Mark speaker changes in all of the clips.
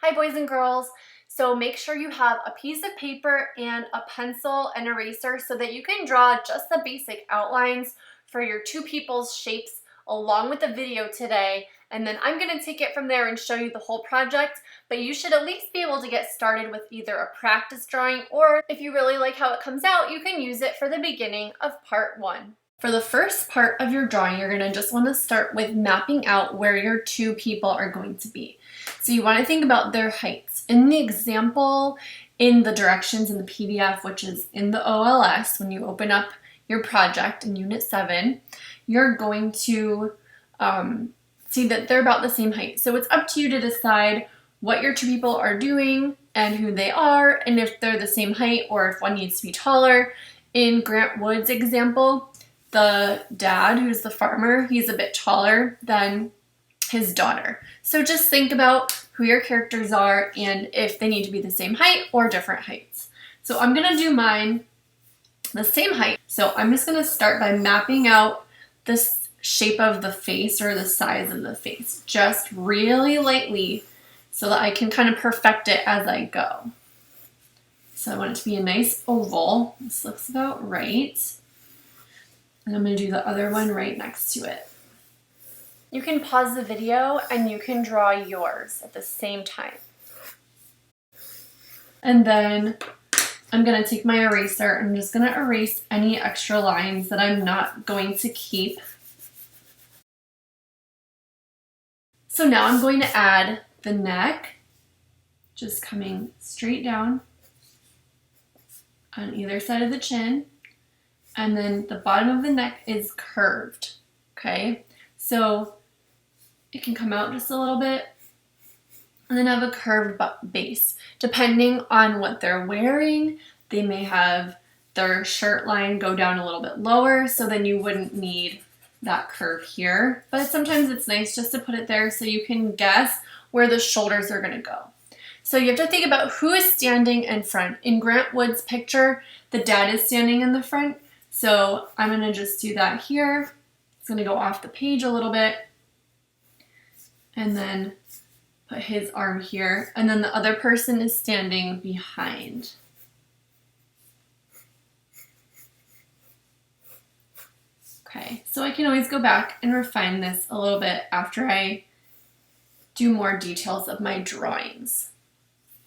Speaker 1: Hi boys and girls. So make sure you have a piece of paper and a pencil and eraser so that you can draw just the basic outlines for your two people's shapes along with the video today. And then I'm going to take it from there and show you the whole project, but you should at least be able to get started with either a practice drawing, or if you really like how it comes out, you can use it for the beginning of part 1. For the first part of your drawing, you're going to just want to start with mapping out where your two people are going to be. So you want to think about their heights. In the example, in the directions in the PDF, which is in the OLS, when you open up your project in Unit 7, you're going to see that they're about the same height. So it's up to you to decide what your two people are doing and who they are, and if they're the same height or if one needs to be taller. In Grant Wood's example, the dad, who's the farmer, he's a bit taller than his daughter. So just think about who your characters are and if they need to be the same height or different heights. So I'm going to do mine the same height. So I'm just going to start by mapping out the shape of the face or the size of the face, just really lightly so that I can kind of perfect it as I go. So I want it to be a nice oval. This looks about right. And I'm going to do the other one right next to it. You can pause the video and you can draw yours at the same time. And then I'm going to take my eraser and I'm just going to erase any extra lines that I'm not going to keep. So now I'm going to add the neck, just coming straight down on either side of the chin. And then the bottom of the neck is curved, okay? So it can come out just a little bit and then have a curved base. Depending on what they're wearing, they may have their shirt line go down a little bit lower, so then you wouldn't need that curve here. But sometimes it's nice just to put it there so you can guess where the shoulders are gonna go. So you have to think about who is standing in front. In Grant Wood's picture, the dad is standing in the front. So I'm going to just do that here. It's going to go off the page a little bit. And then put his arm here. And then the other person is standing behind. Okay, so I can always go back and refine this a little bit after I do more details of my drawings.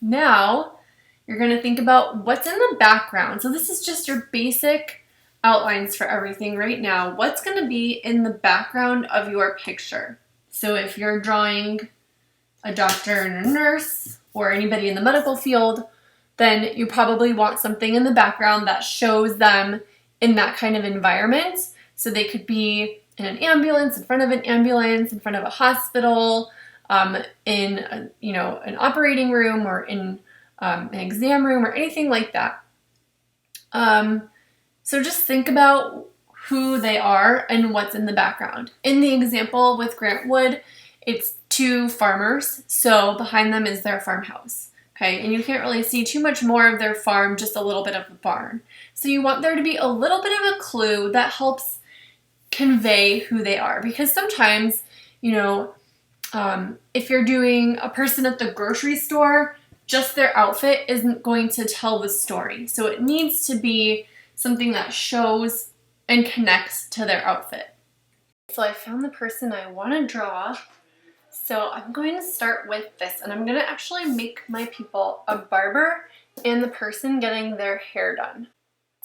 Speaker 1: Now, you're going to think about what's in the background. So this is just your basic outlines for everything right now. What's going to be in the background of your picture? So if you're drawing a doctor and a nurse or anybody in the medical field, then you probably want something in the background that shows them in that kind of environment. So they could be in an ambulance, in front of an ambulance, in front of a hospital, in an operating room, or in an exam room, or anything like that. So just think about who they are and what's in the background. In the example with Grant Wood, it's two farmers, so behind them is their farmhouse. Okay, and you can't really see too much more of their farm, just a little bit of the barn. So you want there to be a little bit of a clue that helps convey who they are, because sometimes, if you're doing a person at the grocery store, just their outfit isn't going to tell the story. So it needs to be something that shows and connects to their outfit. So I found the person I want to draw. So I'm going to start with this, and I'm going to actually make my people a barber and the person getting their hair done.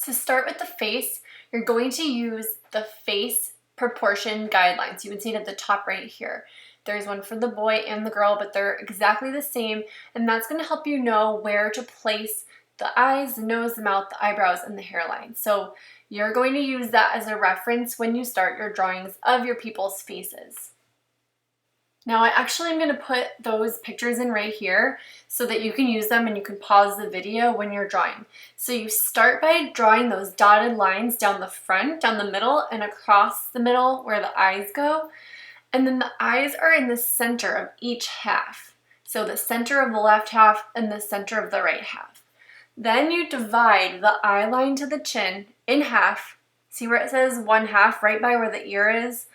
Speaker 1: To start with the face, you're going to use the face proportion guidelines. You can see it at the top right here. There's one for the boy and the girl, but they're exactly the same, and that's going to help you know where to place the eyes, the nose, the mouth, the eyebrows, and the hairline. So you're going to use that as a reference when you start your drawings of your people's faces. Now I actually am going to put those pictures in right here so that you can use them and you can pause the video when you're drawing. So you start by drawing those dotted lines down the front, down the middle, and across the middle where the eyes go. And then the eyes are in the center of each half. So the center of the left half and the center of the right half. Then you divide the eye line to the chin in half. See where it says 1/2 right by where the ear is?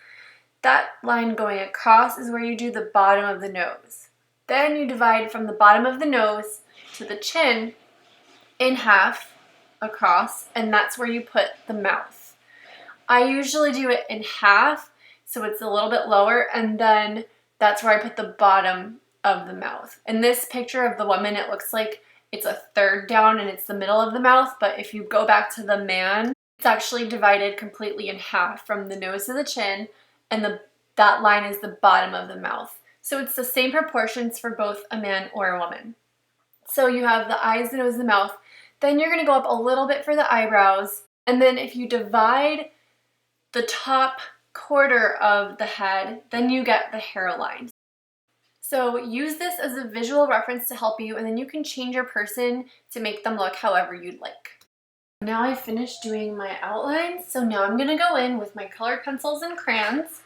Speaker 1: That line going across is where you do the bottom of the nose. Then you divide from the bottom of the nose to the chin in half across, and that's where you put the mouth. I usually do it in half, so it's a little bit lower, and then that's where I put the bottom of the mouth. In this picture of the woman, it looks like it's a third down and it's the middle of the mouth, but if you go back to the man, it's actually divided completely in half from the nose to the chin, and that line is the bottom of the mouth. So it's the same proportions for both a man or a woman. So you have the eyes, the nose, the mouth. Then you're going to go up a little bit for the eyebrows. And then if you divide the top quarter of the head, then you get the hairline. So use this as a visual reference to help you, and then you can change your person to make them look however you'd like. Now I've finished doing my outlines, so now I'm going to go in with my colored pencils and crayons,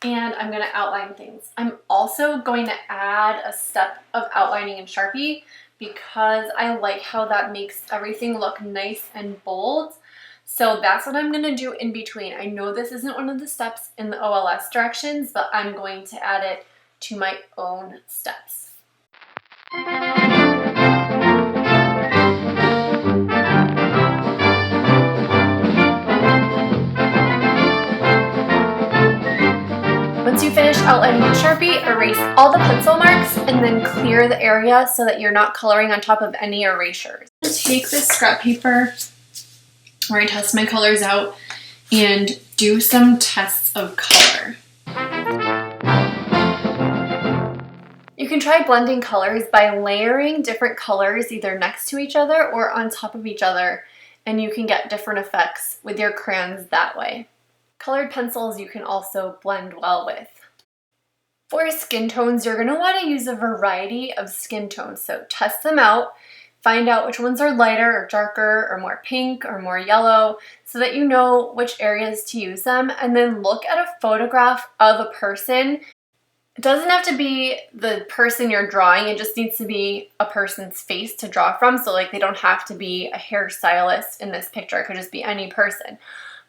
Speaker 1: and I'm going to outline things. I'm also going to add a step of outlining in Sharpie because I like how that makes everything look nice and bold. So that's what I'm going to do in between. I know this isn't one of the steps in the OLS directions, but I'm going to add it to my own steps. Once you finish outlining in Sharpie, erase all the pencil marks and then clear the area so that you're not coloring on top of any erasures. Take this scrap paper where I test my colors out and do some tests of color. You can try blending colors by layering different colors either next to each other or on top of each other, and you can get different effects with your crayons that way. Colored pencils you can also blend well with. For skin tones, you're going to want to use a variety of skin tones, so test them out, find out which ones are lighter or darker or more pink or more yellow so that you know which areas to use them, and then look at a photograph of a person. It doesn't have to be the person you're drawing, it just needs to be a person's face to draw from, so like they don't have to be a hairstylist in this picture, it could just be any person.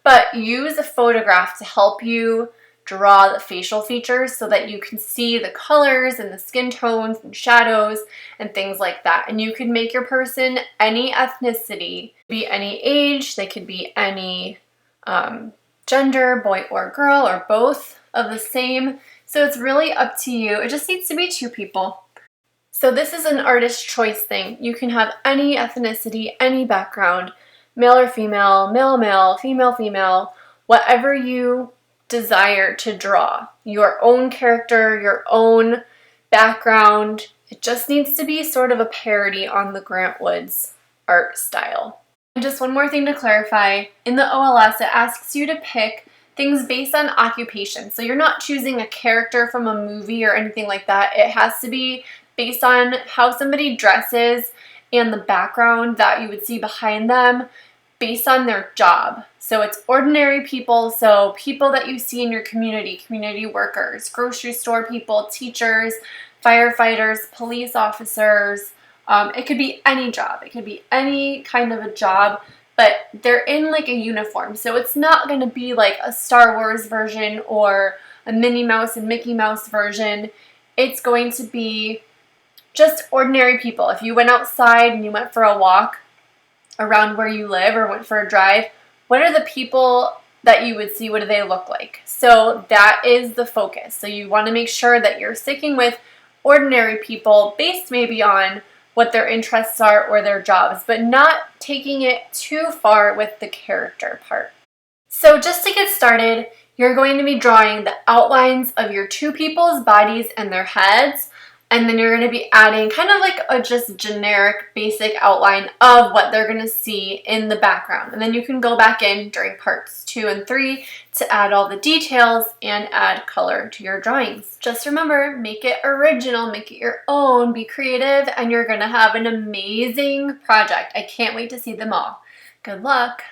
Speaker 1: But use a photograph to help you draw the facial features so that you can see the colors and the skin tones and shadows and things like that. And you can make your person any ethnicity, be any age, they could be any gender, boy or girl, or both of the same. So it's really up to you. It just needs to be two people. So this is an artist choice thing. You can have any ethnicity, any background, male or female, male, male, female, female, whatever you desire to draw. Your own character, your own background. It just needs to be sort of a parody on the Grant Woods art style. And just one more thing to clarify, in the OLS it asks you to pick things based on occupation. So you're not choosing a character from a movie or anything like that. It has to be based on how somebody dresses and the background that you would see behind them based on their job. So it's ordinary people, so people that you see in your community, community workers, grocery store people, teachers, firefighters, police officers. It could be any job. It could be any kind of a job, but they're in like a uniform. So it's not going to be like a Star Wars version or a Minnie Mouse and Mickey Mouse version. It's going to be just ordinary people. If you went outside and you went for a walk around where you live or went for a drive, what are the people that you would see? What do they look like? So that is the focus. So you want to make sure that you're sticking with ordinary people based maybe on what their interests are or their jobs, but not taking it too far with the character part. So just to get started, you're going to be drawing the outlines of your two people's bodies and their heads, and then you're going to be adding kind of like a just generic basic outline of what they're going to see in the background. And then you can go back in during parts 2 and 3 to add all the details and add color to your drawings. Just remember, make it original, make it your own, be creative, and you're going to have an amazing project. I can't wait to see them all. Good luck!